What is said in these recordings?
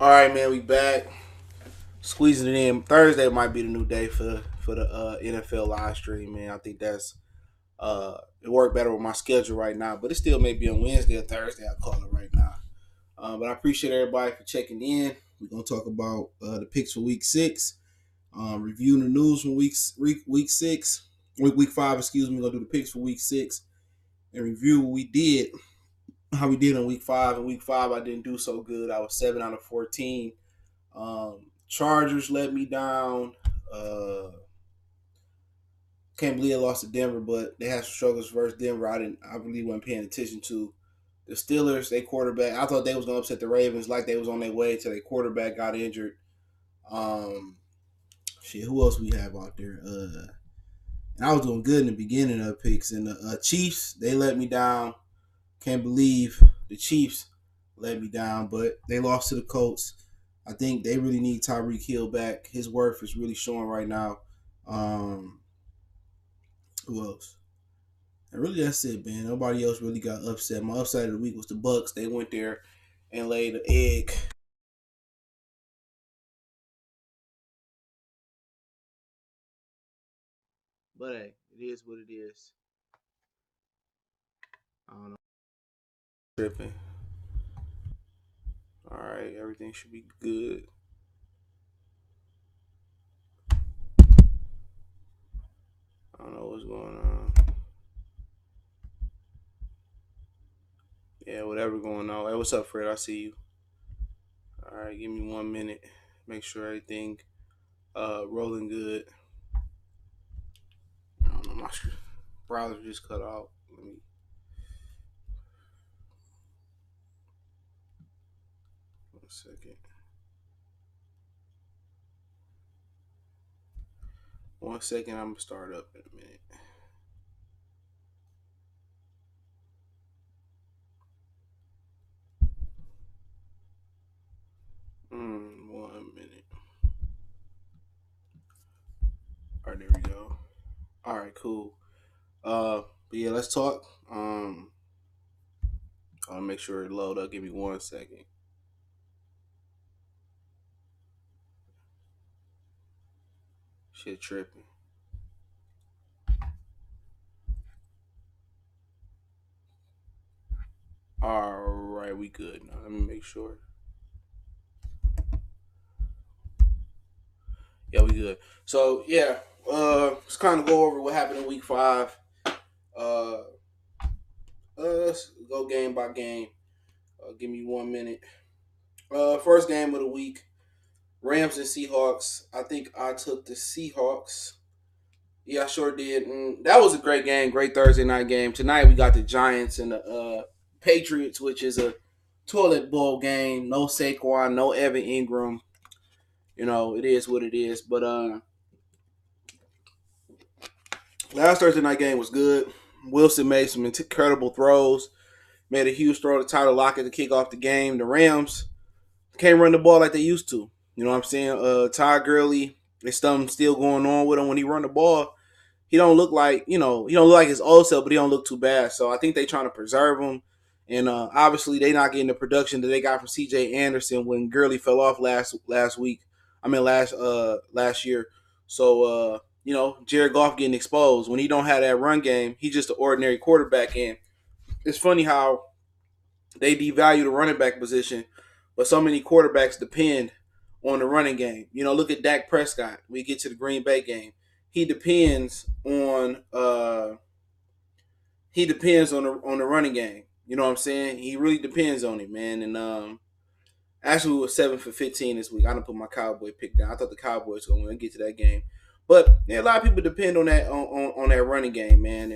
All right, man, we back. Squeezing it in. Thursday might be the new day for the NFL live stream, man. I think that's it worked better with my schedule right now, but it still may be on Wednesday or Thursday. I call it right now. But I appreciate everybody for checking in. We're gonna talk about the picks for Week 6, reviewing the news from week 6, week 5. Excuse me. We're gonna do the picks for Week 6 and review what we did, how we did in Week 5. In Week 5, I didn't do so good. I was 7 out of 14. Chargers let me down. Uh, can't believe I lost to Denver, but they had some struggles versus Denver. I really wasn't paying attention to. The Steelers, they quarterback. I thought they was gonna upset the Ravens like they was on their way till their quarterback got injured. Um, who else we have out there? And I was doing good in the beginning of the picks. And the Chiefs, they let me down. Can't believe the Chiefs let me down, but they lost to the Colts. I think they really need Tyreek Hill back. His worth is really showing right now. Um, who else? And really, that's it, man. Nobody else really got upset. My upside of the week was the Bucks. They went there and laid an egg. But hey, it is what it is. I don't know. Tripping. All right, everything should be good. I don't know what's going on. Yeah, whatever going on. Hey, what's up, Fred? I see you. All right, give me 1 minute. Make sure everything rolling good. I don't know, my browser just cut out. Let me 1 second. 1 second, I'm gonna start up in a minute. 1 minute. All right, there we go. All right, cool. But yeah, let's talk. I'll make sure it load up. Give me 1 second. Shit tripping. All right, we good now. Let me make sure. Yeah, we good. So yeah, let's kind of go over what happened in Week 5. Uh, let's go game by game. Give me 1 minute. First game of the week, Rams and Seahawks. I think I took the Seahawks. Yeah, I sure did. And that was a great game, great Thursday night game. Tonight we got the Giants and the Patriots, which is a toilet bowl game. No Saquon, no Evan Ingram. You know, it is what it is. But last Thursday night game was good. Wilson made some incredible throws. Made a huge throw to Tyler Lockett to kick off the game. The Rams can't run the ball like they used to. You know what I'm saying? Todd Gurley, there's something still going on with him when he run the ball. He don't look like he don't look like his old self, but he don't look too bad. So I think they trying to preserve him, and obviously they not getting the production that they got from C.J. Anderson when Gurley fell off last week. I mean last year. So Jared Goff getting exposed when he don't have that run game. He's just an ordinary quarterback, and it's funny how they devalue the running back position, but so many quarterbacks depend on the running game. Look at Dak Prescott. We get to the Green Bay game. He depends on the running game. You know what I'm saying? He really depends on it, man. And actually, we were 7 for 15 this week. I didn't put my Cowboy pick down. I thought the Cowboys were going to get to that game, but yeah, a lot of people depend on that on that running game, man.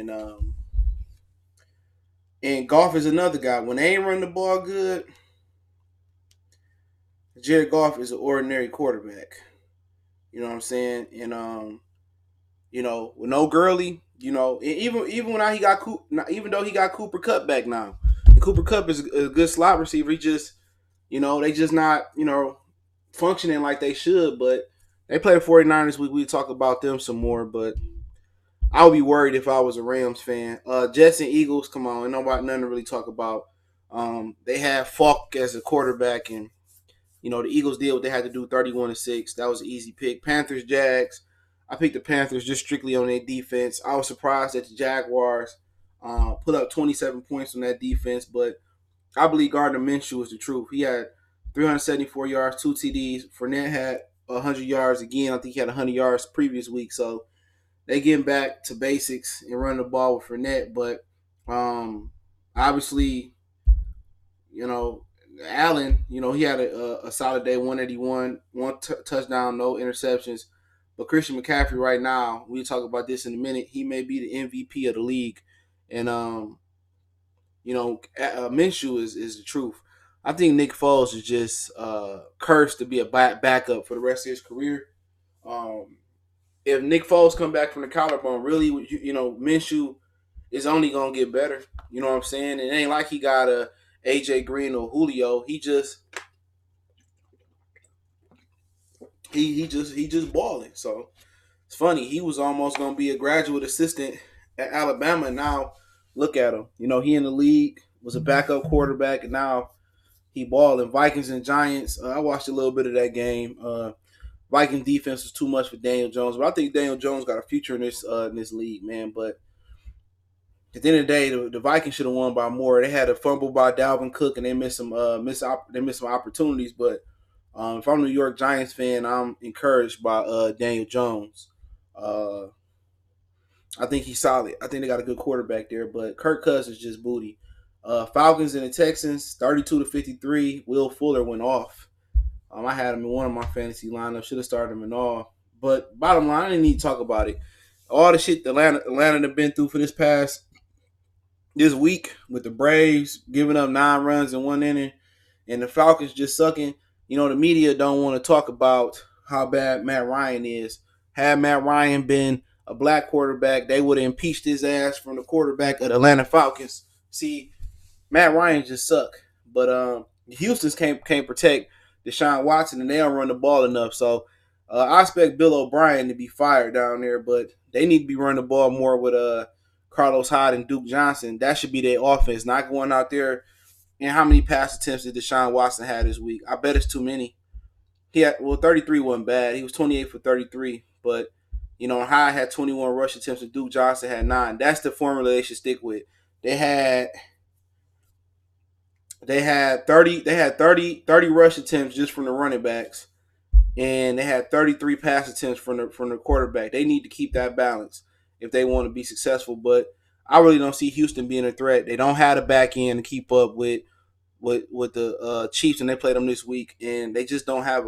And Goff is another guy. When they ain't running the ball good, Jared Goff is an ordinary quarterback. You know what I'm saying? And with no Gurley, even when he got even though he got Cooper Cup back now, and Cooper Cup is a good slot receiver. He just, they just not, functioning like they should. But they play 49ers week. We talk about them some more, but I would be worried if I was a Rams fan. Jets and Eagles, come on, ain't nobody nothing to really talk about. They have Falk as a quarterback, and The Eagles did what they had to do, 31-6. That was an easy pick. Panthers, Jags. I picked the Panthers just strictly on their defense. I was surprised that the Jaguars put up 27 points on that defense, but I believe Gardner Minshew is the truth. He had 374 yards, 2 TDs. Fournette had 100 yards again. I think he had 100 yards previous week. So they getting back to basics and running the ball with Fournette. But obviously, you know, Allen, he had a solid day, 181, touchdown, no interceptions. But Christian McCaffrey right now, we talk about this in a minute, he may be the MVP of the league. And, Minshew is the truth. I think Nick Foles is just cursed to be a backup for the rest of his career. If Nick Foles come back from the collarbone, really, Minshew is only gonna get better. You know what I'm saying? It ain't like he got a AJ Green or Julio. He just balling. So it's funny. He was almost gonna be a graduate assistant at Alabama, and now look at him. He in the league, was a backup quarterback, and now he balling. Vikings and Giants. I watched a little bit of that game. Vikings defense was too much for Daniel Jones, but I think Daniel Jones got a future in this league, man. But at the end of the day, the Vikings should have won by more. They had a fumble by Dalvin Cook, and they missed some opportunities. But if I'm a New York Giants fan, I'm encouraged by Daniel Jones. Uh, I think he's solid. I think they got a good quarterback there, but Kirk Cousins is just booty. Falcons and the Texans, 32-53. Will Fuller went off. I had him in one of my fantasy lineups. Should have started him in all. But bottom line, I didn't need to talk about it. All the shit Atlanta have been through for this week with the Braves giving up 9 runs in 1 inning and the Falcons just sucking. The media don't want to talk about how bad Matt Ryan is. Had Matt Ryan been a black quarterback, they would have impeached his ass from the quarterback of the Atlanta Falcons. See, Matt Ryan just suck. But Houston's can't protect Deshaun Watson, and they don't run the ball enough. So I expect Bill O'Brien to be fired down there, but they need to be running the ball more with Carlos Hyde and Duke Johnson. That should be their offense, not going out there. And how many pass attempts did Deshaun Watson have this week? I bet it's too many. 33 wasn't bad. He was 28 for 33, but Hyde had 21 rush attempts and Duke Johnson had 9. That's the formula they should stick with. They had 30 rush attempts just from the running backs, and they had 33 pass attempts from the quarterback. They need to keep that balance if they want to be successful. But I really don't see Houston being a threat. They don't have the back end to keep up with the Chiefs, and they played them this week, and they just don't have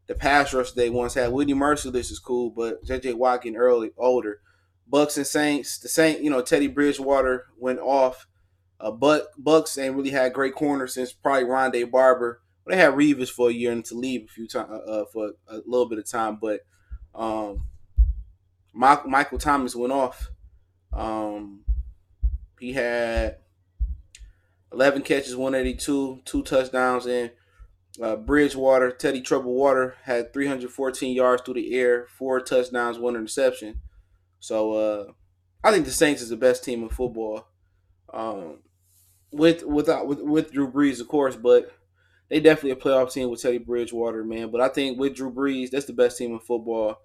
the pass rush they once had. Whitney Merciless is cool, but J.J. Watt getting older. Bucks and Saints. The Saints, Teddy Bridgewater went off. But Bucks ain't really had great corners since probably Rondé Barber. They had Reeves for a year and to leave a few times for a little bit of time, but Michael Thomas went off. He had 11 catches, 182, 2 touchdowns, and Bridgewater, Teddy Troublewater, had 314 yards through the air, 4 touchdowns, 1 interception. So I think the Saints is the best team in football. With Drew Brees, of course, but they definitely a playoff team with Teddy Bridgewater, man. But I think with Drew Brees, that's the best team in football.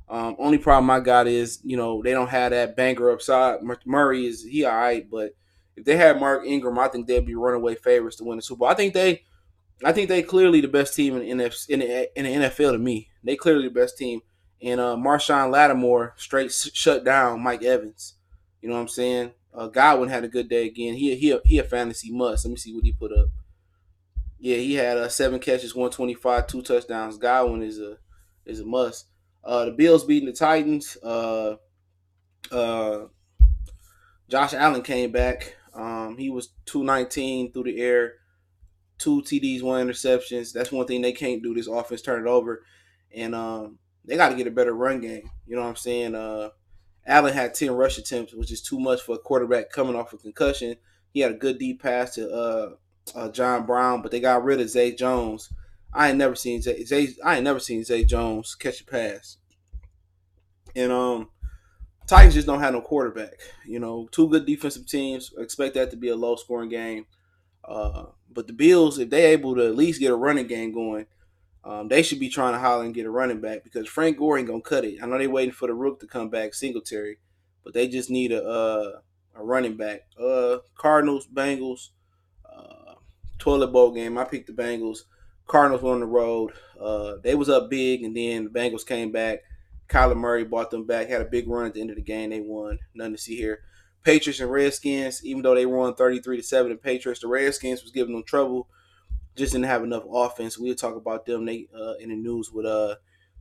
Only problem I got is, they don't have that banger upside. Murray he all right, but if they had Mark Ingram, I think they'd be runaway favorites to win the Super Bowl. I think they clearly the best team in the NFL to me. They clearly the best team. And Marshawn Lattimore straight shut down Mike Evans. You know what I'm saying? Godwin had a good day again. He a fantasy must. Let me see what he put up. Yeah, he had 7 catches, 125, 2 touchdowns. Godwin is a must. The Bills beating the Titans. Josh Allen came back. He was 219 through the air, 2 TDs, 1 interceptions. That's one thing they can't do. This offense turn it over, and they got to get a better run game. You know what I'm saying? Allen had 10 rush attempts, which is too much for a quarterback coming off a concussion. He had a good deep pass to John Brown, but they got rid of Zay Jones. I ain't never seen Zay Jones catch a pass. And Titans just don't have no quarterback. 2 good defensive teams. Expect that to be a low scoring game. But the Bills, if they able to at least get a running game going, They should be trying to holler and get a running back because Frank Gore ain't gonna cut it. I know they waiting for the rook to come back, Singletary, but they just need a running back. Cardinals, Bengals, uh, toilet bowl game. I picked the Bengals. Cardinals were on the road. They was up big, and then the Bengals came back. Kyler Murray brought them back. Had a big run at the end of the game. They won. Nothing to see here. Patriots and Redskins. Even though they won 33-7, the Patriots, the Redskins was giving them trouble. Just didn't have enough offense. We'll talk about them in the news with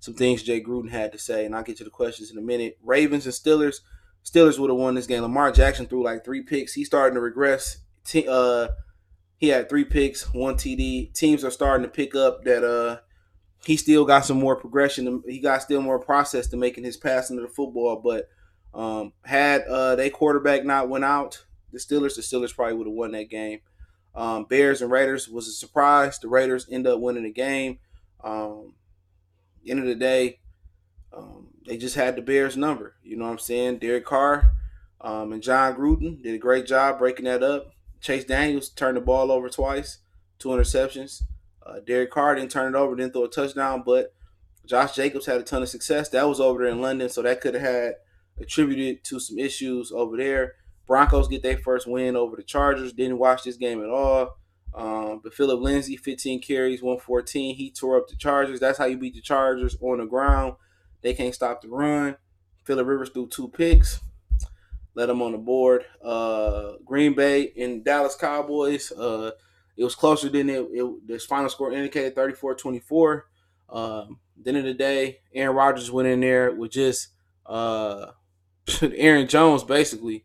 some things Jay Gruden had to say, and I'll get to the questions in a minute. Ravens and Steelers. Steelers would have won this game. Lamar Jackson threw like 3 picks. He's starting to regress. He had 3 picks, 1 TD. Teams are starting to pick up that he still got some more progression. He got still more process to making his passing to the football. But had they quarterback not went out, the Steelers probably would have won that game. Bears and Raiders was a surprise. The Raiders end up winning the game. End of the day, they just had the Bears number. You know what I'm saying? Derek Carr and John Gruden did a great job breaking that up. Chase Daniels turned the ball over twice, 2 interceptions. Derek Carr didn't turn it over, didn't throw a touchdown, but Josh Jacobs had a ton of success. That was over there in London, so that could have had attributed to some issues over there. Broncos get their first win over the Chargers. Didn't watch this game at all. But Philip Lindsay, 15 carries, 114. He tore up the Chargers. That's how you beat the Chargers on the ground. They can't stop the run. Phillip Rivers threw 2 picks. Let them on the board. Green Bay and Dallas Cowboys. It was closer than this final score indicated, 34-24. At the end of the day, Aaron Rodgers went in there with just Aaron Jones, basically.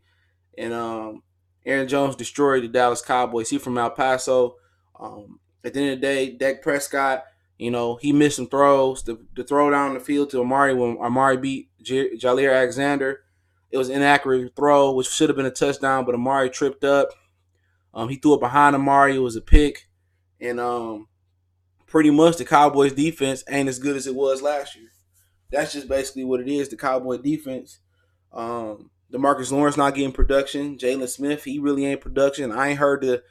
And Aaron Jones destroyed the Dallas Cowboys. He from El Paso. At the end of the day, Dak Prescott, he missed some throws. The throw down the field to Amari when Amari beat Jair Alexander, it was an inaccurate throw, which should have been a touchdown, but Amari tripped up. He threw it behind Amari. It was a pick. And pretty much the Cowboys defense ain't as good as it was last year. That's just basically what it is, the Cowboy defense. DeMarcus Lawrence not getting production. Jalen Smith, he really ain't production. I ain't heard the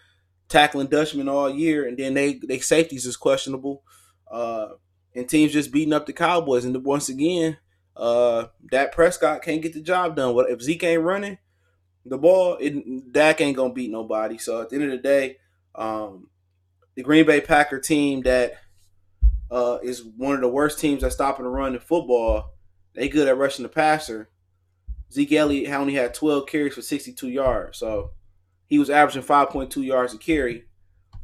tackling Dutchman all year, and then they safeties is questionable. And teams just beating up the Cowboys. And once again, Dak Prescott can't get the job done. If Zeke ain't running the ball, Dak ain't gonna beat nobody. So at the end of the day, the Green Bay Packer team that is one of the worst teams at stopping the run in football, they good at rushing the passer. Zeke Elliott only had 12 carries for 62 yards. So he was averaging 5.2 yards a carry.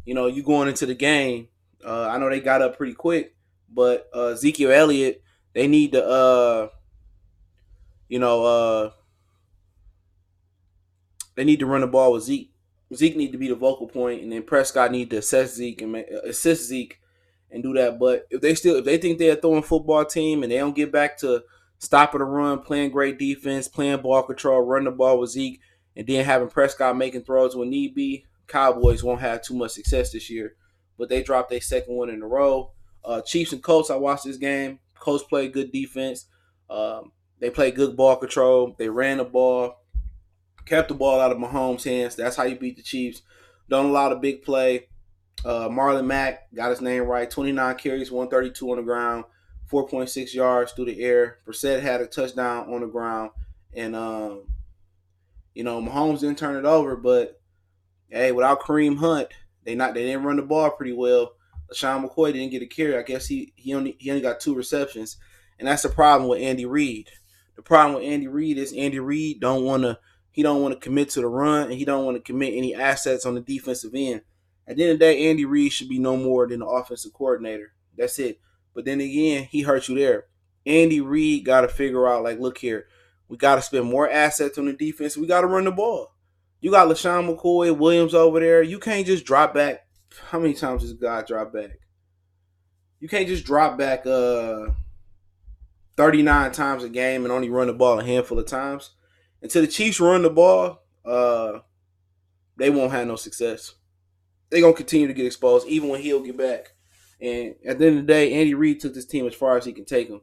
You going into the game, I know they got up pretty quick, but Ezekiel Elliott, they need to, they need to run the ball with Zeke. Zeke need to be the vocal point, and then Prescott need to assist Zeke and do that. But if they think they're a throwing football team and they don't get back to stopping the run, playing great defense, playing ball control, run the ball with Zeke, and then having Prescott making throws when need be, Cowboys won't have too much success this year. But they dropped their second one in a row. Chiefs and Colts, I watched this game. Colts played good defense. They played good ball control. They ran the ball, kept the ball out of Mahomes' hands. That's how you beat the Chiefs. Don't allow the big play. Marlon Mack got his name right. 29 carries, 132 on the ground, 4.6 yards through the air. Brissett had a touchdown on the ground. And, Mahomes didn't turn it over. But, hey, without Kareem Hunt, they didn't run the ball pretty well. LaShawn McCoy didn't get a carry. I guess he only got 2 receptions. And that's the problem with Andy Reid. The problem with Andy Reid is Andy Reid don't want to commit to the run, and he don't want to commit any assets on the defensive end. At the end of the day, Andy Reid should be no more than the offensive coordinator. That's it. But then again, he hurt you there. Andy Reid got to figure out, look here, we got to spend more assets on the defense. We got to run the ball. You got LaShawn McCoy, Williams over there. You can't just drop back. How many times does God drop back? You can't just drop back 39 times a game and only run the ball a handful of times. Until the Chiefs run the ball, they won't have no success. They're going to continue to get exposed even when he'll get back. And at the end of the day, Andy Reid took this team as far as he can take them.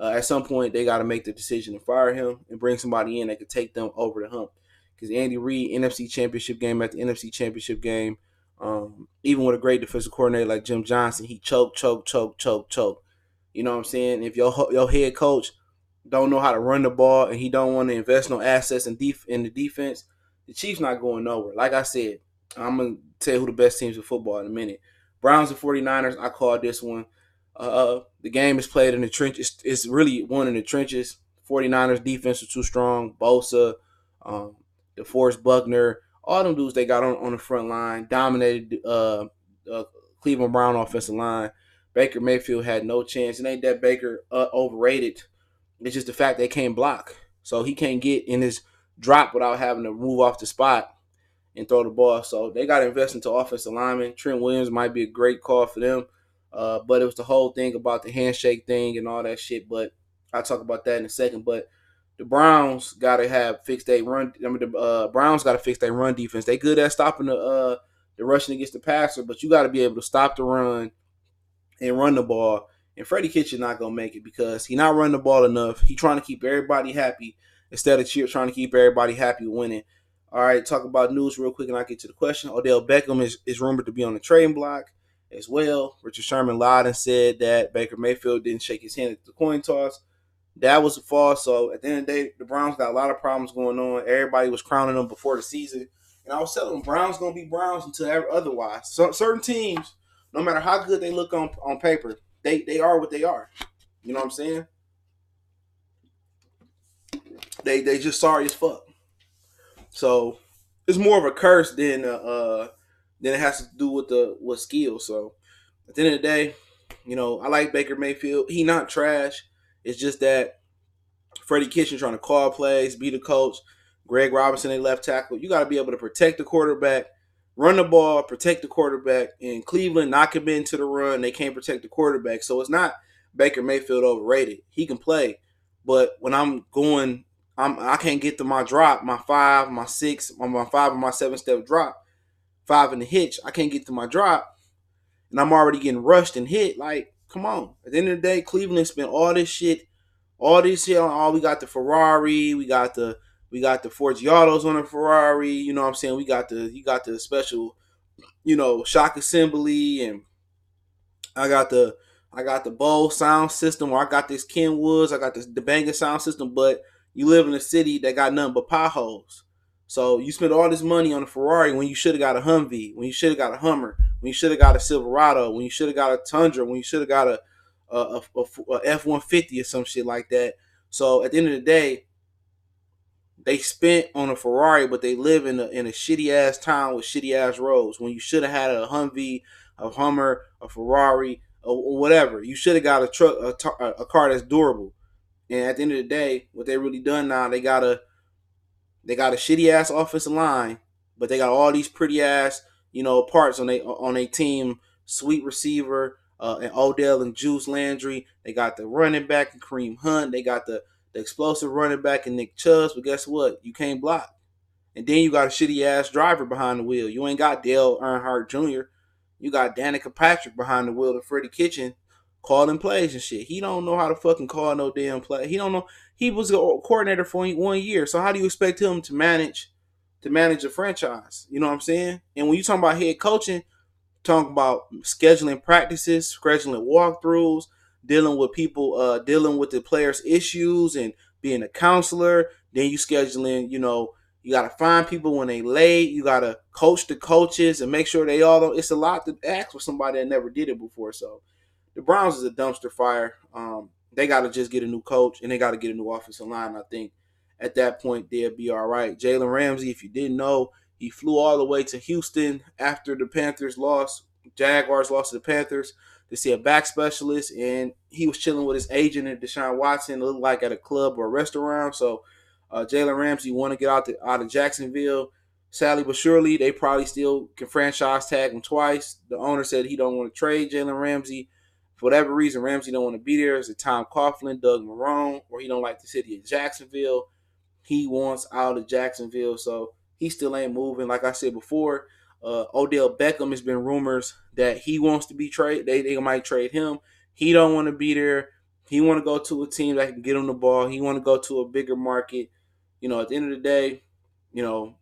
At some point, they got to make the decision to fire him and bring somebody in that could take them over the hump. Because Andy Reid, NFC Championship game after NFC Championship game, Even with a great defensive coordinator like Jim Johnson, he choke, choke, choke, choke, choke. You know what I'm saying? If your head coach don't know how to run the ball and he don't want to invest no assets in the defense, the Chiefs not going nowhere. Like I said, I'm gonna tell you who the best teams in football in a minute. Browns and 49ers. I called this one. The game is played in the trenches. It's really won in the trenches. 49ers defense was too strong. Bosa, um, DeForest Buckner, all them dudes they got on the front line dominated uh, Cleveland Brown offensive line. Baker Mayfield had no chance. It ain't that Baker overrated. It's just the fact they can't block. So he can't get in his drop without having to move off the spot and throw the ball. So they got to invest into offensive linemen. Trent Williams might be a great call for them. But it was the whole thing about the handshake thing and all that shit. But I'll talk about that in a second. But the Browns got to have fixed their run. I mean, the Browns got to fix their run defense. They good at stopping the rushing against the passer, but you got to be able to stop the run and run the ball. And Freddie Kitchen not gonna make it because he not running the ball enough. He trying to keep everybody happy instead of trying to keep everybody happy winning. All right, talk about news real quick, and I get to the question. Odell Beckham is rumored to be on the trading block as well. Richard Sherman lied and said that Baker Mayfield didn't shake his hand at the coin toss. That was a false. So at the end of the day, the Browns got a lot of problems going on. Everybody was crowning them before the season, and I was telling them Browns gonna be Browns until otherwise. So certain teams, no matter how good they look on paper, they are what they are. You know what I'm saying? They just sorry as fuck. So it's more of a curse than it has to do with skill. So at the end of the day, I like Baker Mayfield. He not trash. It's just that Freddie Kitchen trying to call plays, be the coach. Greg Robinson, they left tackle. You got to be able to protect the quarterback, run the ball, protect the quarterback. In Cleveland, knock him into the run. They can't protect the quarterback. So it's not Baker Mayfield overrated. He can play. But when I can't get to my drop, my 5, my 6, my 5 and my 7-step drop, 5 in the hitch. I can't get to my drop, and I'm already getting rushed and hit. Like, come on. At the end of the day, Cleveland spent all this shit on all. We got the Ferrari, we got the Forgiatos on the Ferrari. You know what I'm saying? You got the special, shock assembly, and I got the Bose sound system, or I got this Kenwoods, I got this the Banga sound system, but you live in a city that got nothing but potholes. So you spend all this money on a Ferrari when you should have got a Humvee, when you should have got a Hummer, when you should have got a Silverado, when you should have got a Tundra, when you should have got a F-150 or some shit like that. So at the end of the day, they spent on a Ferrari, but they live in a shitty ass town with shitty ass roads. When you should have had a Humvee, a Hummer, a Ferrari, or whatever, you should have got a truck, a car that's durable. And at the end of the day, what they really done now, they got a shitty ass offensive line, but they got all these pretty ass parts on a team. Sweet receiver and Odell and Juice Landry. They got the running back and Kareem Hunt. They got the explosive running back and Nick Chubb. But guess what? You can't block. And then you got a shitty ass driver behind the wheel. You ain't got Dale Earnhardt Jr. You got Danica Patrick behind the wheel of Freddie Kitchen calling plays and shit. He don't know how to fucking call no damn play. He don't know. He was a coordinator for 1 year. So how do you expect him to manage a franchise? You know what I'm saying? And when you talk about head coaching, talking about scheduling practices, scheduling walkthroughs, dealing with people, dealing with the players' issues, and being a counselor. Then you scheduling, you got to find people when they late. You got to coach the coaches and make sure they all know. It's a lot to ask for somebody that never did it before. So the Browns is a dumpster fire. They got to just get a new coach and they got to get a new offensive line. I think at that point they'll be all right. Jalen Ramsey, if you didn't know, he flew all the way to Houston after the Jaguars lost to the Panthers to see a back specialist, and he was chilling with his agent and Deshaun Watson, looked like at a club or a restaurant. So Jalen Ramsey want to get out of Jacksonville. Sadly but surely, they probably still can franchise tag him twice. The owner said he don't want to trade Jalen Ramsey. For whatever reason, Ramsey don't want to be there. Is it Tom Coughlin, Doug Marrone, or he don't like the city of Jacksonville? He wants out of Jacksonville, so he still ain't moving. Like I said before, Odell Beckham has been rumors that he wants to be traded. They might trade him. He don't want to be there. He want to go to a team that can get him the ball. He want to go to a bigger market. At the end of the day, you know,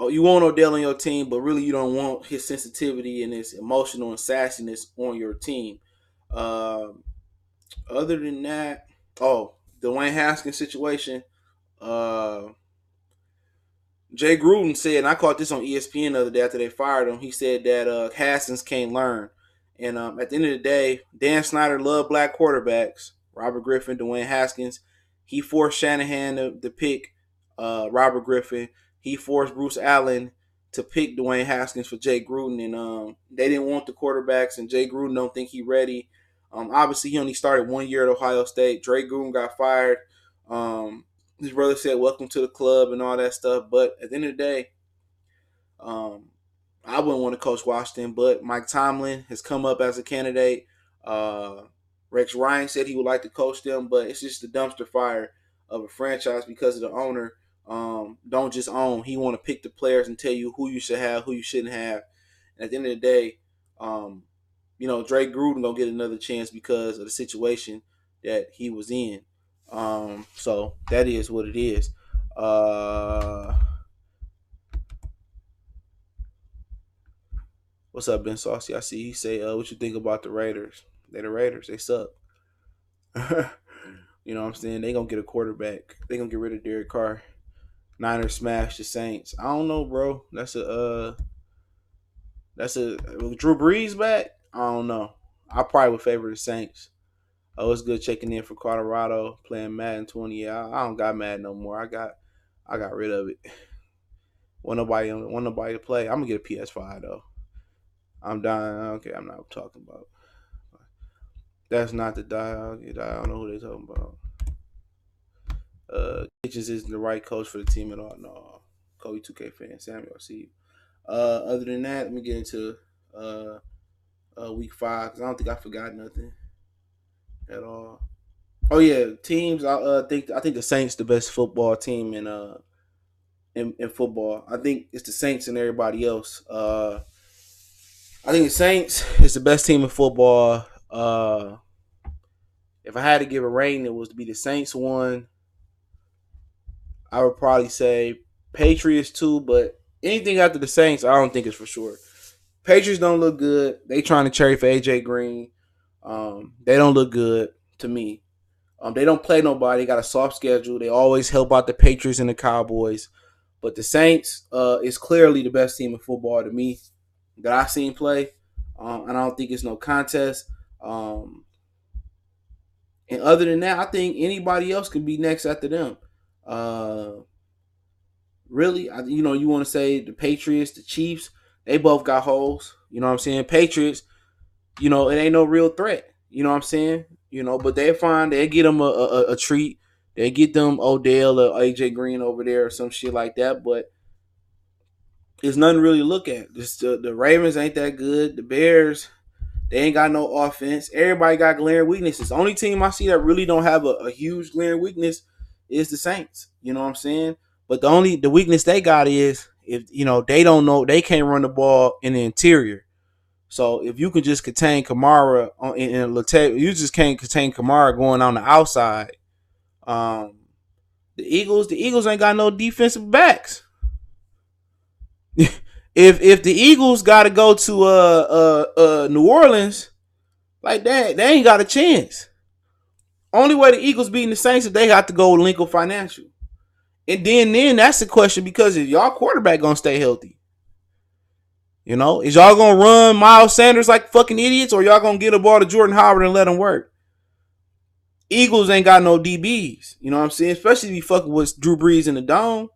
Oh, you want Odell on your team, but really you don't want his sensitivity and his emotional and sassiness on your team. Um, Other than that, oh, Dwayne Haskins situation. Uh, Jay Gruden said, and I caught this on ESPN the other day after they fired him. He said that Haskins can't learn, and at the end of the day, Dan Snyder loved black quarterbacks. Robert Griffin, Dwayne Haskins. He forced Shanahan to pick Robert Griffin. He forced Bruce Allen to pick Dwayne Haskins for Jay Gruden, and they didn't want the quarterbacks, and Jay Gruden don't think he ready. Obviously, he only started 1 year at Ohio State. Jay Gruden got fired. His brother said, "Welcome to the club" and all that stuff. But at the end of the day, um, I wouldn't want to coach Washington. But Mike Tomlin has come up as a candidate. Uh, Rex Ryan said he would like to coach them, but it's just a dumpster fire of a franchise because of the owner. Don't just own. He want to pick the players and tell you who you should have, who you shouldn't have. And at the end of the day, um, Drake Gruden gonna get another chance because of the situation that he was in. So that is what it is. Uh, what's up, Ben Saucy? I see he say, "What you think about the Raiders? They the Raiders. They suck." You know what I'm saying? They gonna get a quarterback. They gonna get rid of Derek Carr. Niners smash the Saints. I don't know, bro. That's a Drew Brees back. I don't know. I probably would favor the Saints. Oh, it's good checking in for Colorado, playing Madden 20. Yeah, I don't got Madden no more. I got rid of it. Want nobody to play. I'm gonna get a PS5 though. I'm dying. Okay, I'm not talking about. That's not the dial. I don't know who they talking about. Kitchens isn't the right coach for the team at all. No, Kobe 2K fan, Samuel. I see you. Other than that, let me get into uh, week 5 because I don't think I forgot nothing at all. Oh yeah, teams. I think the Saints the best football team in football. I think it's the Saints and everybody else. I think the Saints is the best team in football. If I had to give a rating, it was to be the Saints 1. I would probably say Patriots 2, but anything after the Saints, I don't think it's for sure. Patriots don't look good. They trying to cherry for AJ Green. They don't look good to me. They don't play nobody. They got a soft schedule. They always help out the Patriots and the Cowboys. But the Saints is clearly the best team in football to me that I've seen play. And I don't think it's no contest. And other than that, I think anybody else can be next after them. Uh, Really, you want to say the Patriots, the Chiefs, they both got holes. You know what I'm saying? Patriots, it ain't no real threat. You know what I'm saying? But they're fine. They get them a treat. They get them Odell or AJ Green over there or some shit like that. But there's nothing really to look at. Just the Ravens ain't that good. The Bears, they ain't got no offense. Everybody got glaring weaknesses. The only team I see that really don't have a huge glaring weakness is the Saints. You know what I'm saying? But the weakness they got is if they don't know they can't run the ball in the interior. So if you can just contain Kamara in you just can't contain Kamara going on the outside. Um, the Eagles ain't got no defensive backs. if the Eagles got to go to New Orleans like that, they ain't got a chance. Only way the Eagles beating the Saints is they have to go with Lincoln Financial. And then that's the question because if y'all quarterback gonna stay healthy, is y'all gonna run Miles Sanders like fucking idiots, or y'all gonna get a ball to Jordan Howard and let him work? Eagles ain't got no DBs, you know what I'm saying? Especially if you fucking with Drew Brees in the dome.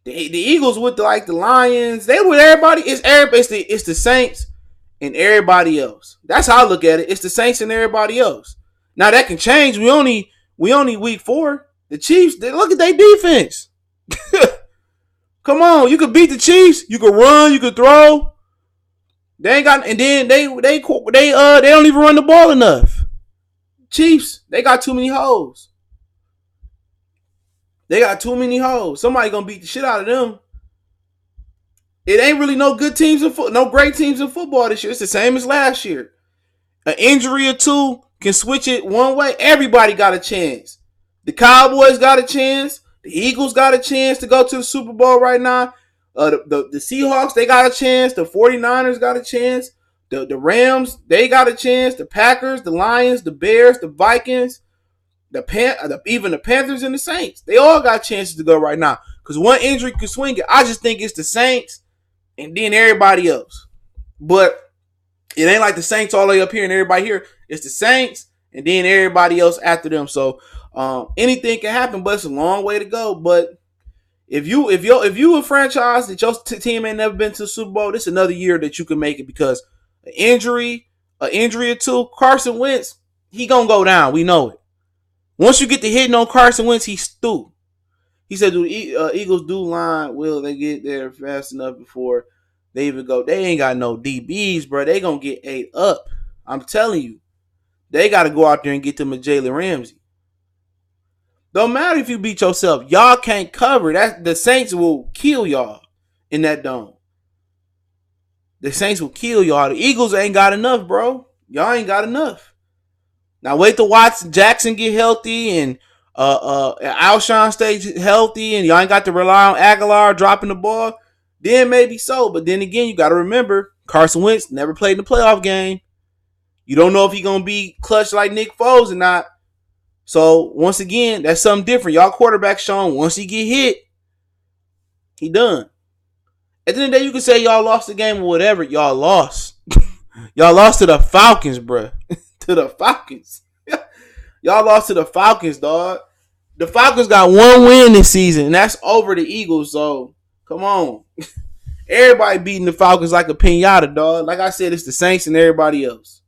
The Eagles with the Lions, they with everybody. It's the Saints and everybody else. That's how I look at it. It's the Saints and everybody else. Now that can change. We only week 4. The Chiefs, look at their defense. Come on, you could beat the Chiefs. You could run. You could throw. They ain't got, and then they don't even run the ball enough. Chiefs, they got too many holes. Somebody gonna beat the shit out of them. It ain't really no good teams no great teams in football this year. It's the same as last year. An injury or two can switch it one way. Everybody got a chance. The Cowboys got a chance. The Eagles got a chance to go to the Super Bowl right now. The Seahawks, they got a chance. The 49ers got a chance. The Rams, they got a chance. The Packers, the Lions, the Bears, the Vikings, even the Panthers and the Saints. They all got chances to go right now. Because one injury could swing it. I just think it's the Saints and then everybody else. But it ain't like the Saints all the way up here and everybody here. It's the Saints and then everybody else after them. So anything can happen, but it's a long way to go. But if you a franchise that your team ain't never been to the Super Bowl, this is another year that you can make it because an injury or two, Carson Wentz, he gonna go down. We know it. Once you get the hitting on Carson Wentz, he's through. He said, "Do the Eagles do line? Will they get there fast enough before they even go? They ain't got no DBs, bro. They gonna get ate up. I'm telling you, they got to go out there and get them a Jalen Ramsey. Don't matter if you beat yourself. Y'all can't cover. That the Saints will kill y'all in that dome. The Saints will kill y'all. The Eagles ain't got enough, bro. Y'all ain't got enough. Now wait till Watson Jackson get healthy and Alshon stays healthy and y'all ain't got to rely on Aguilar dropping the ball. Then maybe so. But then again, you got to remember, Carson Wentz never played in the playoff game. You don't know if he's going to be clutch like Nick Foles or not. So, once again, that's something different. Y'all quarterback shown once he get hit, he done. At the end of the day, you can say y'all lost the game or whatever. Y'all lost. Y'all lost to the Falcons, bruh. To the Falcons. Y'all lost to the Falcons, dog. The Falcons got one win this season, and that's over the Eagles. So, come on. Everybody beating the Falcons like a pinata, dog. Like I said, it's the Saints and everybody else.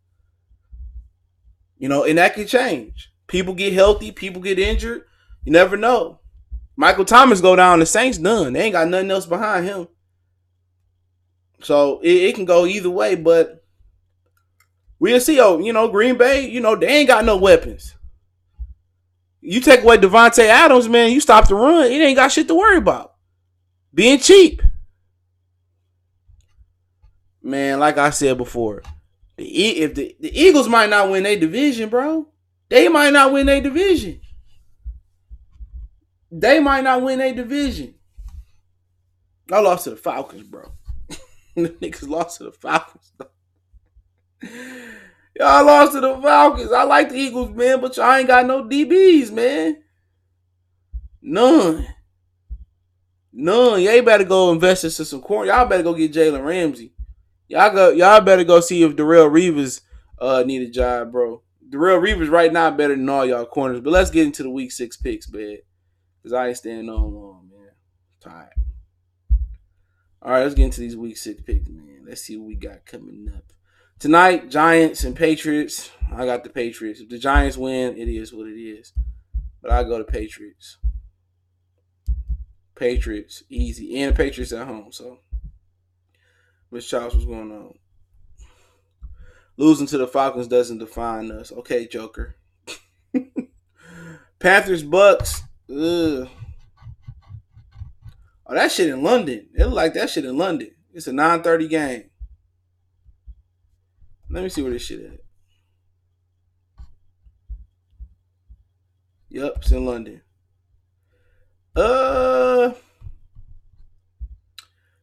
You know, and that could change. People get healthy. People get injured. You never know. Michael Thomas go down. The Saints done. They ain't got nothing else behind him. So it can go either way. But we'll see. Green Bay, they ain't got no weapons. You take away Devontae Adams, man, you stop the run. It ain't got shit to worry about. Being cheap. Man, like I said before, if the Eagles might not win their division, bro. They might not win their division. Y'all lost to the Falcons, bro. The niggas lost to the Falcons. Y'all lost to the Falcons. I like the Eagles, man, but y'all ain't got no DBs, man. None. Y'all better go invest into some corn. Y'all better go get Jalen Ramsey. Y'all better go see if Darrell Reeves need a job, bro. Darrell Reeves right now better than all y'all corners. But let's get into the week 6 picks, man. Because I ain't staying on long, man. I'm tired. All right, let's get into these week 6 picks, man. Let's see what we got coming up. Tonight, Giants and Patriots. I got the Patriots. If the Giants win, it is what it is. But I go to Patriots. Patriots, easy. And the Patriots at home, so. Miss Charles, what's going on? Losing to the Falcons doesn't define us. Okay, Joker. Panthers, Bucks. Ugh. Oh, that shit in London. It look like that shit in London. It's a 9:30 game. Let me see where this shit at. Yep, it's in London.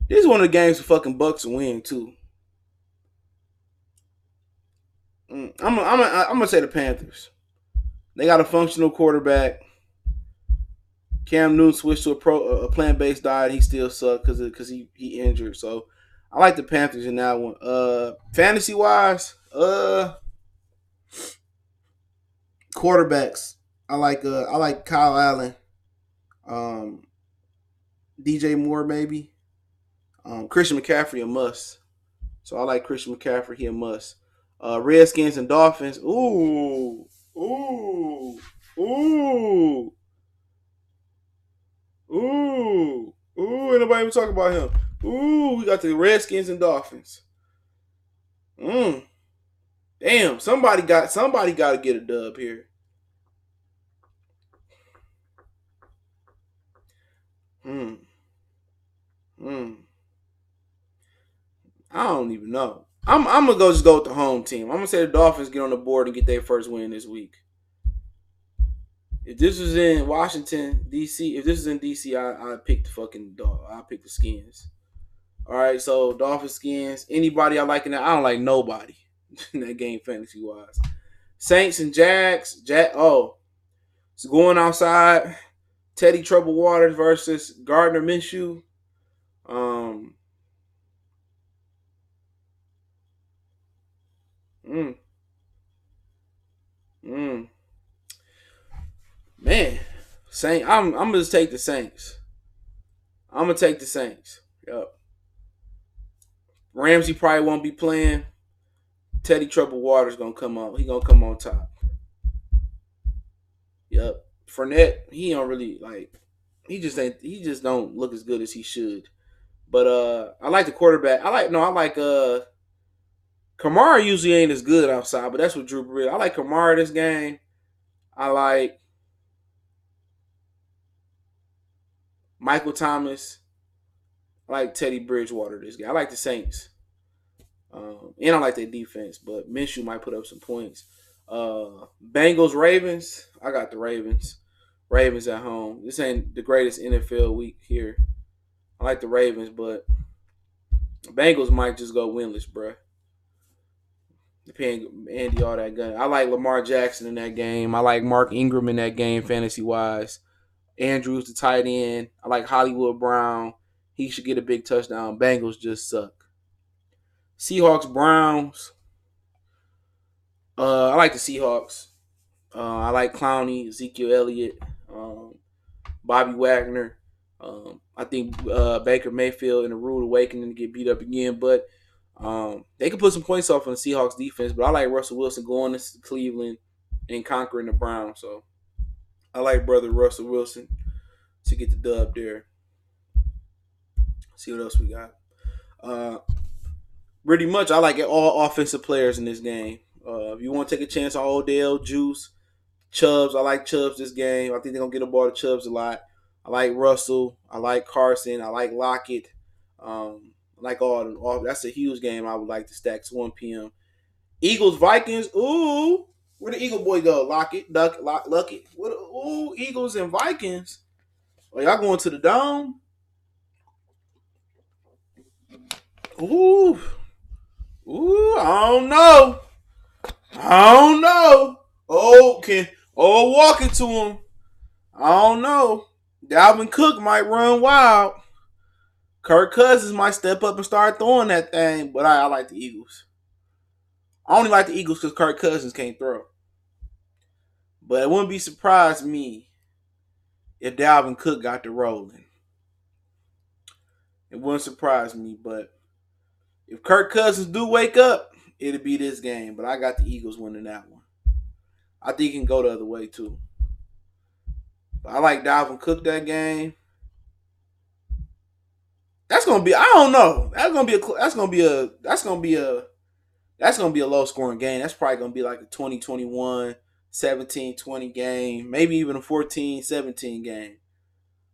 This is one of the games for fucking Bucks to win too. I'm gonna say the Panthers. They got a functional quarterback. Cam Newton switched to a plant-based diet. He still sucked because he injured. So I like the Panthers in that one. Fantasy wise, quarterbacks. I like Kyle Allen, DJ Moore maybe, Christian McCaffrey a must. So I like Christian McCaffrey. He a must. Redskins and Dolphins. Ooh. Ain't nobody even talking about him. Ooh, we got the Redskins and Dolphins. Damn, somebody got to get a dub here. I don't even know. I'm gonna just go with the home team. I'm gonna say the Dolphins get on the board and get their first win this week. If this was in Washington D.C., if this is in D.C., I pick the fucking dog. I pick the Skins. All right, so Dolphin skins. Anybody I like in that? I don't like nobody in that game fantasy wise. Saints and Jags. It's going outside. Teddy Trouble Waters versus Gardner Minshew. Um, mm, mm, man, Saint. I'm gonna just take the Saints. I'm gonna take the Saints. Yep. Ramsey probably won't be playing. Teddy Trouble Waters gonna come on. He gonna come on top. Yep. Fournette, he don't really like. He just ain't. He just don't look as good as he should. But I like the quarterback. I like Kamara usually ain't as good outside, but that's what Drew Brees. I like Kamara this game. I like Michael Thomas. I like Teddy Bridgewater this game. I like the Saints. And I like their defense, but Minshew might put up some points. Bengals Ravens. I got the Ravens. Ravens at home. This ain't the greatest NFL week here. I like the Ravens, but Bengals might just go winless, bruh. Depending Andy all that gun. I like Lamar Jackson in that game. I like Mark Ingram in that game, fantasy wise. Andrews the tight end. I like Hollywood Brown. He should get a big touchdown. Bengals just suck. Seahawks Browns. I like the Seahawks. I like Clowney, Ezekiel Elliott, Bobby Wagner. I think Baker Mayfield in a rude awakening to get beat up again, but they can put some points off on the Seahawks defense. But I like Russell Wilson going to Cleveland and conquering the Browns. So I like brother Russell Wilson to get the dub there. See what else we got. Pretty much, I like all offensive players in this game. If you want to take a chance on Odell, Juice, Chubbs, I like Chubbs this game. I think they're going to get a ball to Chubbs a lot. I like Russell. I like Carson. I like Lockett. I like all. That's a huge game I would like to stack to 1 p.m. Eagles, Vikings. Ooh. Where the Eagle boy go? Lockett, Luckett. Ooh, Eagles and Vikings. Oh, y'all going to the Dome? Ooh. Ooh, I don't know. I don't know. Walking to him. I don't know. Dalvin Cook might run wild. Kirk Cousins might step up and start throwing that thing, but I like the Eagles. I only like the Eagles because Kirk Cousins can't throw. But it wouldn't be surprised me if Dalvin Cook got the rolling. It wouldn't surprise me, but if Kirk Cousins do wake up, it'll be this game. But I got the Eagles winning that one. I think he can go the other way too. But I like Dalvin Cook that game. That's gonna be. I don't know. That's gonna be a low scoring game. That's probably gonna be like a 20-21, 17-20 game, maybe even a 14-17 game.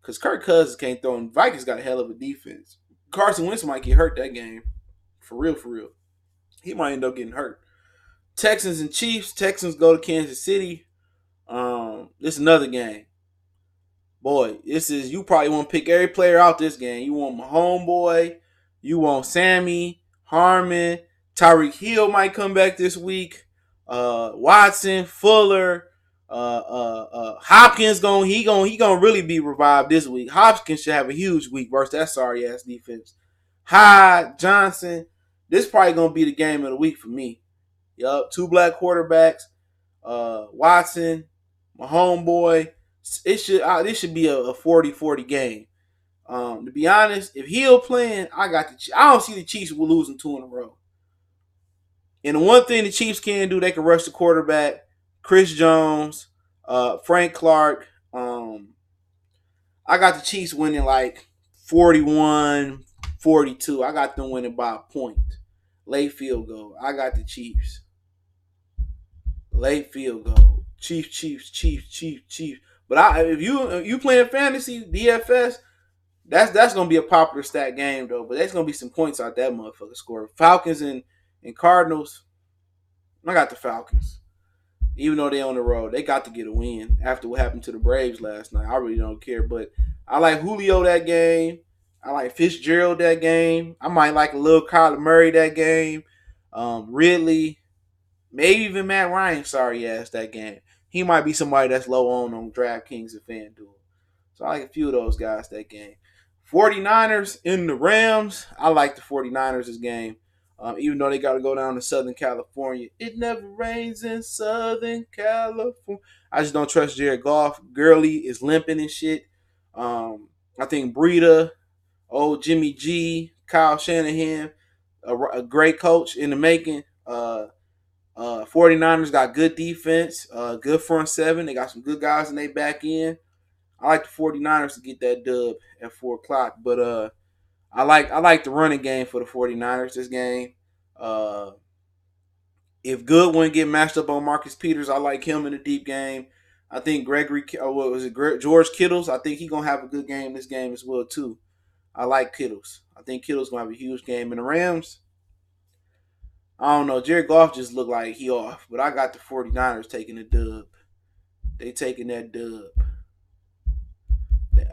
Because Kirk Cousins can't throw, and Vikings got a hell of a defense. Carson Wentz might get hurt that game. For real, for real. He might end up getting hurt. Texans and Chiefs. Texans go to Kansas City. This is another game. Boy, this is, you probably want to pick every player out this game. You want my homeboy. You want Sammy, Harmon. Tyreek Hill might come back this week. Watson, Fuller, Hopkins he gonna really be revived this week. Hopkins should have a huge week versus that sorry ass defense. Hyde, Johnson. This probably gonna be the game of the week for me. Yup, 2 black quarterbacks. Watson, my homeboy. This should be a 40-40 game. To be honest, if Hill playing, I don't see the Chiefs losing 2 in a row. And the one thing the Chiefs can do, they can rush the quarterback. Chris Jones, Frank Clark. I got the Chiefs winning like 41-42. I got them winning by a point. Late field goal. I got the Chiefs. Late field goal. Chiefs. But if you playing fantasy DFS, that's gonna be a popular stat game though. But there's gonna be some points out that motherfucker score. Falcons and Cardinals. I got the Falcons. Even though they're on the road, they got to get a win after what happened to the Braves last night. I really don't care. But I like Julio that game. I like Fitzgerald that game. I might like a little Kyler Murray that game. Ridley, maybe even Matt Ryan, sorry ass that game. He might be somebody that's low on DraftKings and FanDuel. So I like a few of those guys that game. 49ers in the Rams. I like the 49ers this game. Even though they got to go down to Southern California. It never rains in Southern California. I just don't trust Jared Goff. Gurley is limping and shit. I think Breida, old Jimmy G, Kyle Shanahan, a great coach in the making. 49ers got good defense, good front seven. They got some good guys in their back end. I like the 49ers to get that dub at 4 o'clock. But I like the running game for the 49ers this game. Uh, if Goodwin get matched up on Marcus Peters, I like him in the deep game. I think George Kittles? I think he's going to have a good game this game as well, too. I like Kittles. I think Kittles going to have a huge game. In the Rams, I don't know. Jared Goff just looked like he off. But I got the 49ers taking the dub. They taking that dub.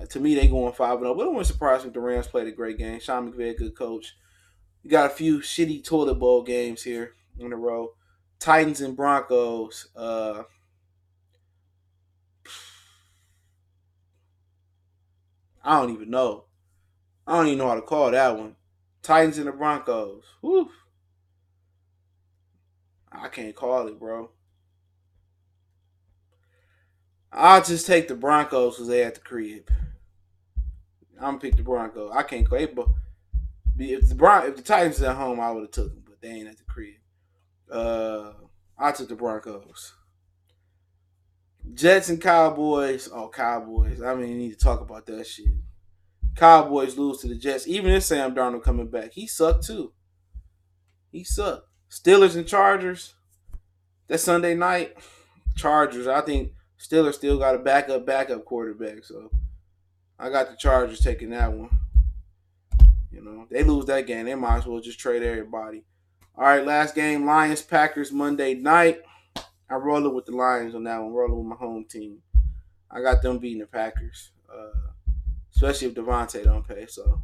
To me, they going 5-0. But it wouldn't surprise me if the Rams played a great game. Sean McVay, good coach. We got a few shitty toilet bowl games here in a row. Titans and Broncos. I don't even know. I don't even know how to call that one. Titans and the Broncos. Whew. I can't call it, bro. I'll just take the Broncos because they at the crib. I'm gonna pick the Broncos. I can't call it, but if the Titans is at home, I would have took them, but they ain't at the crib. I took the Broncos. Jets and Cowboys. Oh, Cowboys. I mean, you need to talk about that shit. Cowboys lose to the Jets. Even if Sam Darnold coming back, he sucked too. He sucked. Steelers and Chargers. That Sunday night. Chargers. I think Steelers still got a backup quarterback. So I got the Chargers taking that one. You know, they lose that game, they might as well just trade everybody. All right, last game, Lions Packers Monday night. I'm rolling with the Lions on that one. Rolling with my home team. I got them beating the Packers, especially if Devontae don't pay. So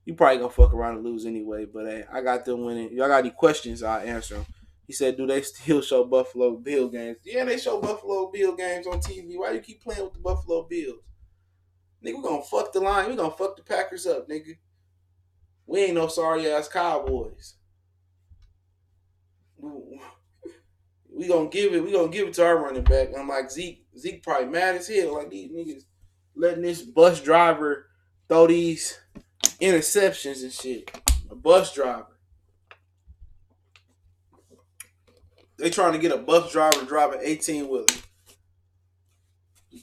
you probably gonna fuck around and lose anyway. But hey, I got them winning. Y'all got any questions? I'll answer them. He said, "Do they still show Buffalo Bill games?" Yeah, they show Buffalo Bill games on TV. Why you keep playing with the Buffalo Bills? Nigga, we gonna fuck the Lions. We gonna fuck the Packers up, nigga. We ain't no sorry ass Cowboys. We gonna give it to our running back. I'm like Zeke. Zeke probably mad as hell. Like these niggas letting this bus driver throw these interceptions and shit. A bus driver. They trying to get a bus driver to drive an 18 wheeler.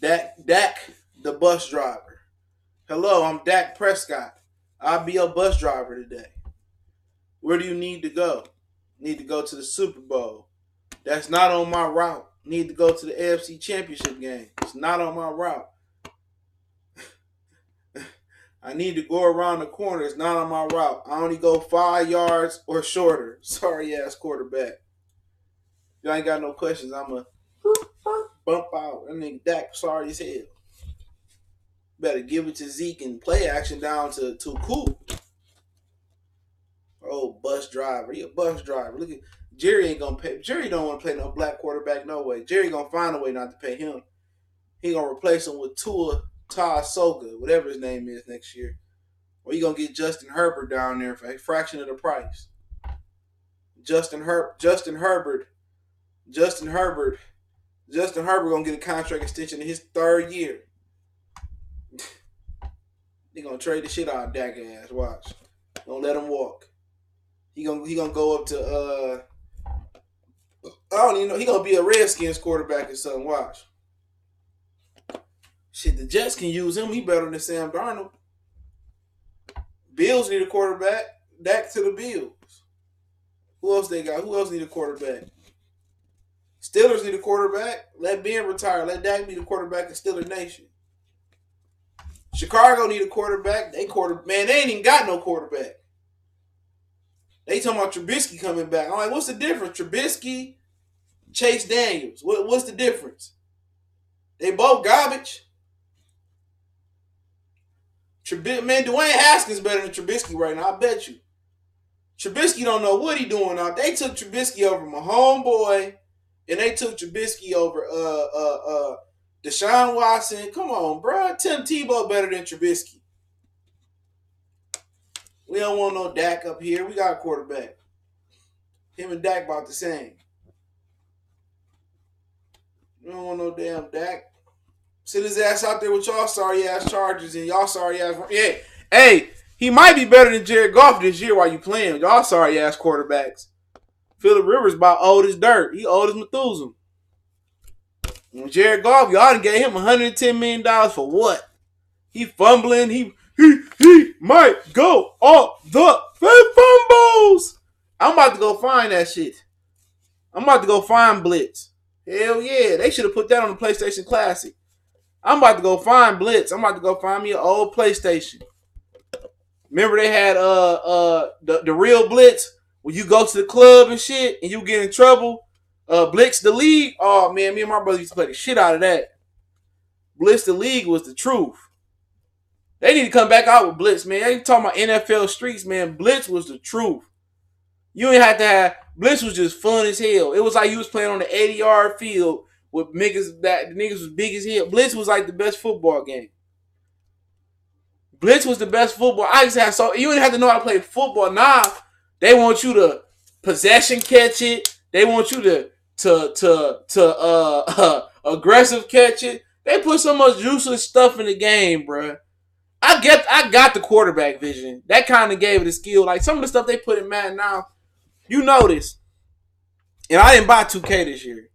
Dak, the bus driver. Hello, I'm Dak Prescott. I'll be your bus driver today. Where do you need to go? Need to go to the Super Bowl. That's not on my route. Need to go to the AFC Championship game. It's not on my route. I need to go around the corner. It's not on my route. I only go 5 yards or shorter. Sorry ass quarterback. Y'all ain't got no questions. I'm a bump out. That nigga Dak sorry as hell. Better give it to Zeke and play action down to Cool. Oh, bus driver. He a bus driver. Look at Jerry ain't gonna pay. Jerry don't want to play no black quarterback no way. Jerry gonna find a way not to pay him. He gonna replace him with Tua Tagovailoa, whatever his name is next year. Or you gonna get Justin Herbert down there for a fraction of the price. Justin Herbert gonna get a contract extension in his 3rd year. They gonna trade the shit out of Dak ass. Watch. Don't let him walk. He gonna go up to I don't even know. He gonna be a Redskins quarterback or something. Watch. Shit, the Jets can use him. He better than Sam Darnold. Bills need a quarterback. Dak to the Bills. Who else they got? Who else need a quarterback? Steelers need a quarterback. Let Ben retire. Let Dak be the quarterback of Steeler Nation. Chicago need a quarterback. Man, they ain't even got no quarterback. They talking about Trubisky coming back. I'm like, what's the difference? Trubisky, Chase Daniels. What's the difference? They both garbage. Man, Dwayne Haskins better than Trubisky right now. I bet you. Trubisky don't know what he doing now. They took Trubisky over my homeboy, and they took Trubisky over Deshaun Watson. Come on, bro. Tim Tebow better than Trubisky. We don't want no Dak up here. We got a quarterback. Him and Dak about the same. We don't want no damn Dak. Sit his ass out there with y'all sorry ass Chargers and y'all sorry ass. Yeah. Hey, he might be better than Jared Goff this year while you playing. Y'all sorry ass quarterbacks. Phillip Rivers about old as dirt. He old as Methuselah. And Jared Goff, y'all done gave him $110 million for what? He fumbling. He might go off the fumbles. I'm about to go find that shit. I'm about to go find Blitz. Hell yeah. They should have put that on the PlayStation Classic. I'm about to go find Blitz. I'm about to go find me an old PlayStation. Remember they had the real Blitz when you go to the club and shit and you get in trouble. Blitz the League. Oh man, me and my brother used to play the shit out of that. Blitz the League was the truth. They need to come back out with Blitz, man. They talking about NFL streets, man. Blitz was the truth. You ain't have to have Blitz was just fun as hell. It was like you was playing on the 80-yard field with niggas that the niggas was big as hell. Blitz was like the best football game. Blitz was the best football. I used to have so you didn't have to know how to play football. Now they want you to possession catch it. They want you to aggressive catch it. They put so much useless stuff in the game, bro. I got the quarterback vision. That kind of gave it a skill. Like some of the stuff they put in Madden now, you notice. And I didn't buy 2K this year.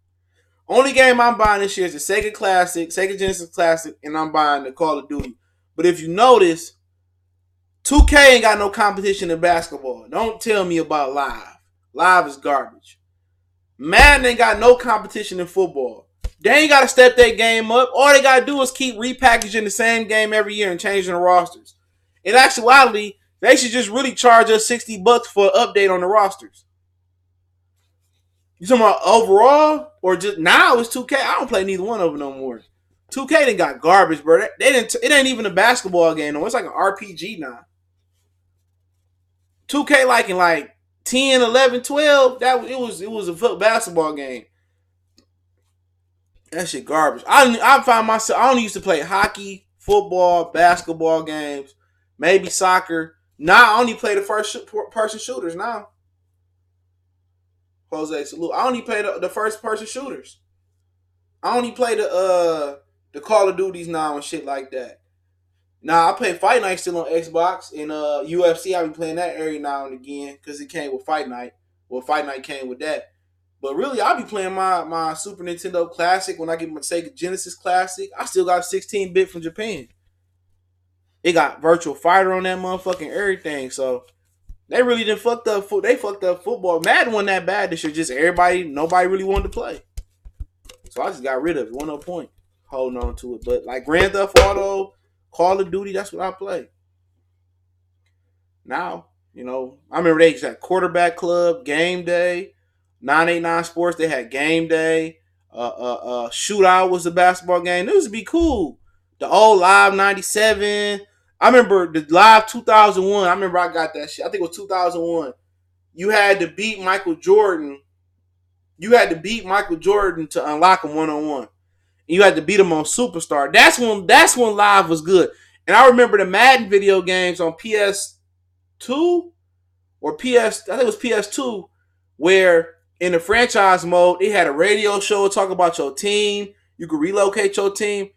Only game I'm buying this year is the Sega Classic, Sega Genesis Classic, and I'm buying the Call of Duty. But if you notice, 2K ain't got no competition in basketball. Don't tell me about Live. Live is garbage. Madden ain't got no competition in football. They ain't got to step their game up. All they got to do is keep repackaging the same game every year and changing the rosters. In actuality, they should just really charge us $60 for an update on the rosters. You talking about overall or just now? It's 2K. I don't play neither one of them no more. 2K done got garbage, bro. It ain't even a basketball game no more. It's like an RPG now. 2K like in like 10, 11, 12, it was a basketball game. That shit garbage. I find myself, I only used to play hockey, football, basketball games, maybe soccer. Now I only play the first person shooters now. Jose, salute. I only play the first person shooters. I only play the Call of Duties now and shit like that. Now I play Fight Night still on Xbox and UFC. I be playing that every now and again because it came with Fight Night. Well, Fight Night came with that. But really, I'll be playing my Super Nintendo Classic when I get my Sega Genesis Classic. I still got 16-bit from Japan. It got Virtual Fighter on that motherfucking everything. So they really done fucked up. They fucked up football. Madden wasn't that bad this year. Just nobody really wanted to play. So I just got rid of it. One no point holding on to it. But like Grand Theft Auto, Call of Duty, that's what I play. Now, I remember they had Quarterback Club, Game Day. 989 Sports, they had Game Day. Shootout was the basketball game. This would be cool. The old Live 97. I remember the Live 2001. I remember I got that shit. I think it was 2001. You had to beat Michael Jordan. You had to beat Michael Jordan to unlock him one-on-one. You had to beat him on Superstar. That's when Live was good. And I remember the Madden video games on PS2 or I think it was PS2, where in the franchise mode, it had a radio show talk about your team. You could relocate your team.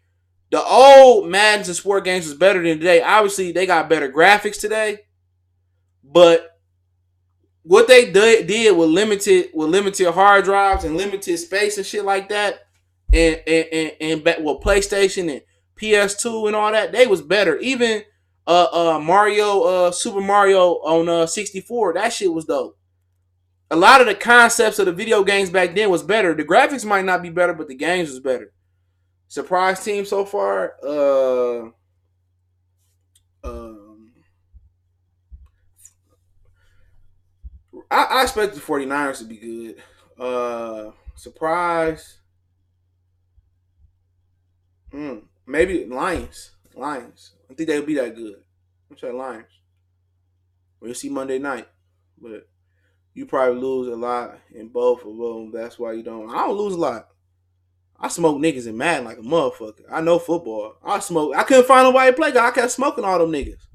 The old Maddens and sport games was better than today. Obviously, they got better graphics today. But what they did with limited hard drives and limited space and shit like that, and PlayStation and PS2 and all that, they was better. Even Super Mario on 64, that shit was dope. A lot of the concepts of the video games back then was better. The graphics might not be better, but the games was better. Surprise team so far. I expect the 49ers to be good. Surprise. Maybe Lions. I think they'll be that good. What's that Lions? We'll see Monday night, but you probably lose a lot in both of them. That's why you don't. I don't lose a lot. I smoke niggas in Madden like a motherfucker. I know football. I smoke. I couldn't find nobody to play. I kept smoking all them niggas.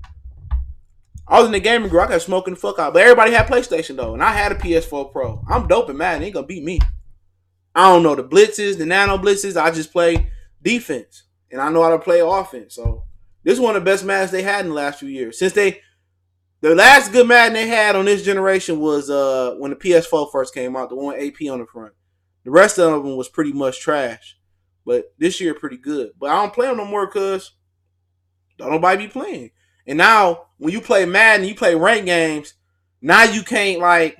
I was in the gaming group. I kept smoking the fuck out. But everybody had PlayStation though, and I had a PS4 Pro. I'm dope in Madden. They ain't gonna beat me. I don't know the blitzes, the nano blitzes. I just play defense, and I know how to play offense. So this is one of the best Maddens they had in the last few years. The last good Madden they had on this generation was when the PS4 first came out, the one with AP on the front. The rest of them was pretty much trash. But this year pretty good. But I don't play them no more because don't nobody be playing. And now when you play Madden, you play ranked games, now you can't like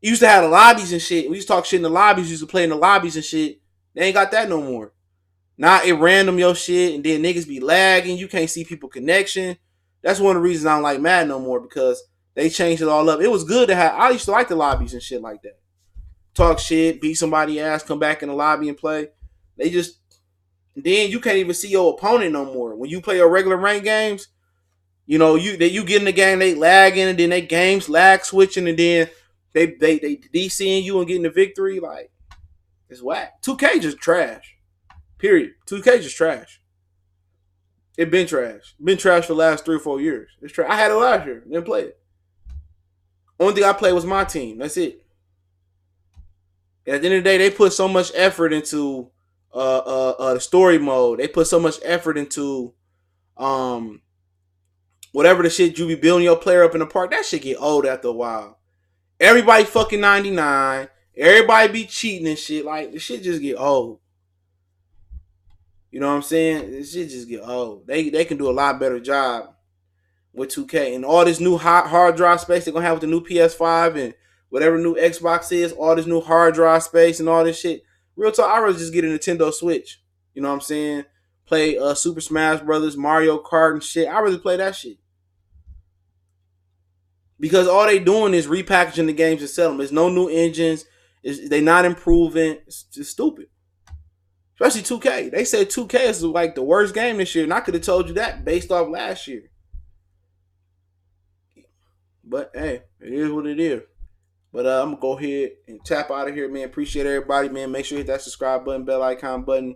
you used to have the lobbies and shit. We used to talk shit in the lobbies, used to play in the lobbies and shit. They ain't got that no more. Now it random your shit and then niggas be lagging. You can't see people connection. That's one of the reasons I don't like Madden no more because they changed it all up. It was good to have. I used to like the lobbies and shit like that. Talk shit, beat somebody ass, come back in the lobby and play. They just then you can't even see your opponent no more. When you play your regular rank games, you know you get in the game, they lagging and then they games lag switching and then they DCing you and getting the victory. Like it's whack. 2K just trash. Period. 2K just trash. It been trash. Been trash for the last 3 or 4 years. It's trash. I had it last year. Didn't play it. Only thing I played was my team. That's it. And at the end of the day, they put so much effort into the story mode. They put so much effort into um whatever the shit you be building your player up in the park. That shit get old after a while. Everybody fucking 99. Everybody be cheating and shit. Like the shit just get old. You know what I'm saying? This shit just get old. They can do a lot better job with 2K and all this new hard drive space they're gonna have with the new PS5 and whatever new Xbox is. All this new hard drive space and all this shit. Real talk, I rather just get a Nintendo Switch. You know what I'm saying? Play Super Smash Brothers, Mario Kart and shit. I really play that shit because all they doing is repackaging the games and selling them. There's no new engines. They not improving. It's just stupid. Especially 2K. They said 2K is like the worst game this year, and I could have told you that based off last year. But hey, it is what it is. But I'm gonna go ahead and tap out of here, man. Appreciate everybody, man. Make sure you hit that subscribe button, bell icon button,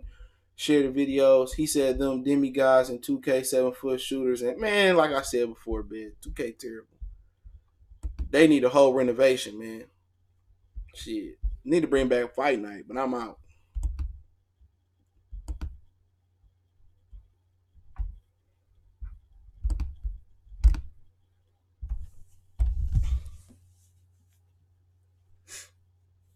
share the videos. He said them demi guys and 2K 7-foot shooters, and man, like I said before, man, 2K terrible. They need a whole renovation, man. Shit, need to bring back Fight Night, but I'm out.